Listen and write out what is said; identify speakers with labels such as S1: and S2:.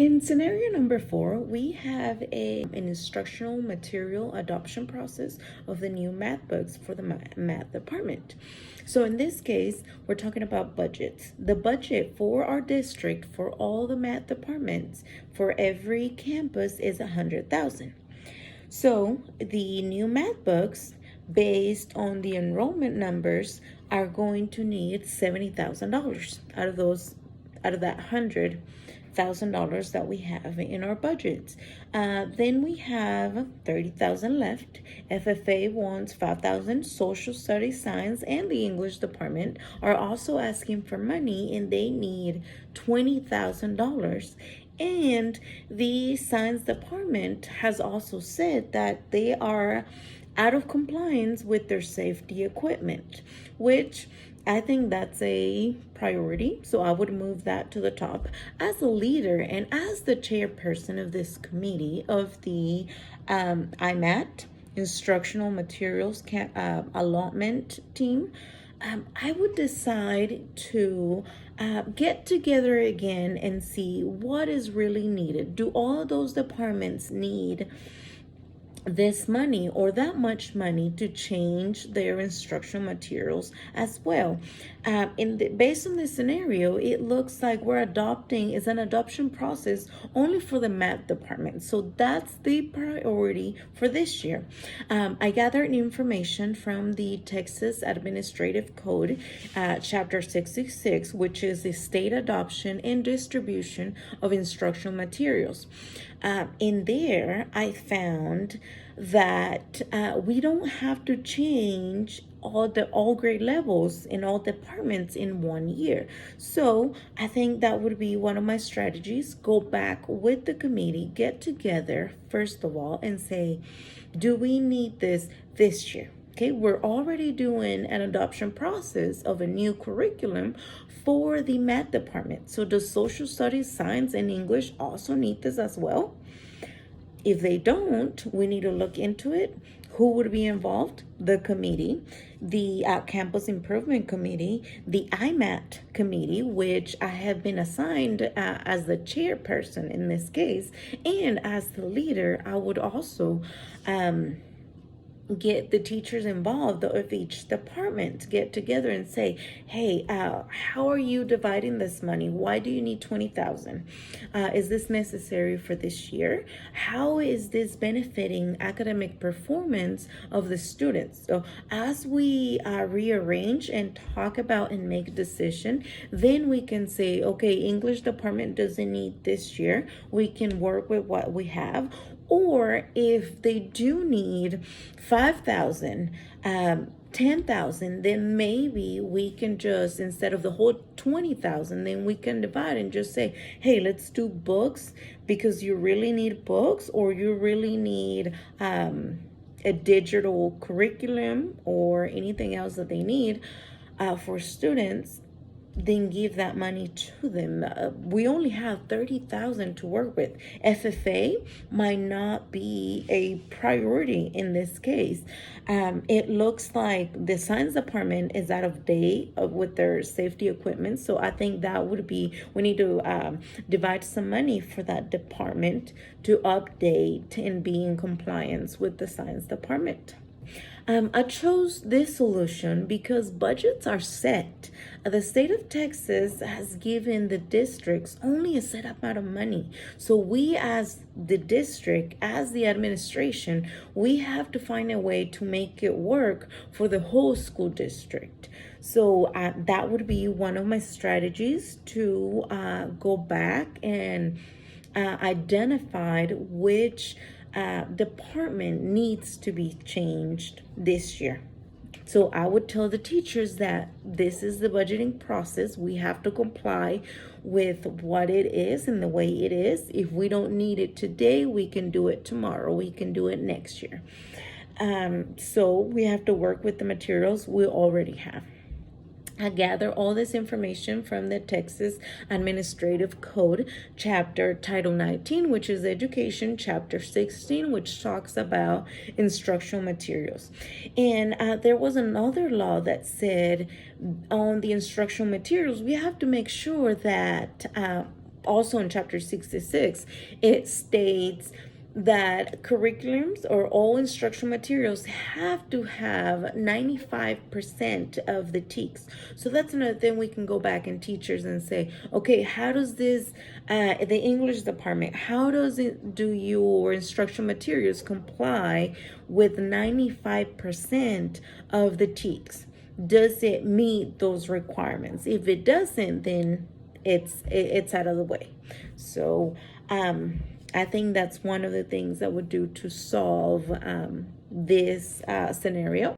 S1: In scenario number 4, we have an instructional material adoption process of the new math books for the math department. So in this case, we're talking about budgets. The budget for our district for all the math departments for every campus is $100,000. So the new math books, based on the enrollment numbers, are going to need $70,000 out of that $100,000 that we have in our budgets. Then we have $30,000 left. FFA wants $5,000. Social Studies, Science, and the English department are also asking for money, and they need $20,000. And the science department has also said that they are out of compliance with their safety equipment, which I think that's a priority. So I would move that to the top. As a leader and as the chairperson of this committee of the IMAT, Instructional Materials Allotment Team, I would decide to get together again and see what is really needed. Do all of those departments need this money or that much money to change their instructional materials as well? Based on this scenario, it looks like is an adoption process only for the math department. So that's the priority for this year. I gathered information from the Texas Administrative Code, Chapter 66, which is the state adoption and distribution of instructional materials. In there, I found that we don't have to change all grade levels in all departments in 1 year. So I think that would be one of my strategies. Go back with the committee, get together first of all, and say, do we need this year? Okay, we're already doing an adoption process of a new curriculum for the math department. So does social studies, science, and English also need this as well? If they don't, we need to look into it. Who would be involved? The committee, the Campus Improvement Committee, the IMAT committee, which I have been assigned as the chairperson in this case, and as the leader, I would also get the teachers involved of each department get together and say, hey, how are you dividing this money? Why do you need 20,000? Is this necessary for this year? How is this benefiting academic performance of the students? So as we rearrange and talk about and make a decision, then we can say, okay, English department doesn't need this year. We can work with what we have. Or if they do need 5,000, 10,000, then maybe we can just, instead of the whole 20,000, then we can divide and just say, hey, let's do books because you really need books, or you really need a digital curriculum or anything else that they need for students. Then give that money to them. We only have 30,000 to work with. FFA might not be a priority in this case. It looks like the science department is out of date with their safety equipment. So I think that would be, we need to divide some money for that department to update and be in compliance with the science department. I chose this solution because budgets are set. The state of Texas has given the districts only a set amount of money. So we as the district, as the administration, we have to find a way to make it work for the whole school district. So that would be one of my strategies to go back and identified which department needs to be changed this year. So I would tell the teachers that this is the budgeting process. We have to comply with what it is and the way it is. If we don't need it today, we can do it tomorrow. We can do it next year. So we have to work with the materials we already have. I gather all this information from the Texas Administrative Code, Title 19, which is Education, Chapter 16, which talks about instructional materials. And there was another law that said on the instructional materials, we have to make sure that also in chapter 66, it states that curriculums or all instructional materials have to have 95% of the TEKS. So that's another thing we can go back and teachers and say, okay, how does this, the English department, how does it do your instructional materials comply with 95% of the TEKS? Does it meet those requirements? If it doesn't, then it's out of the way. So I think that's one of the things that would do to solve this scenario.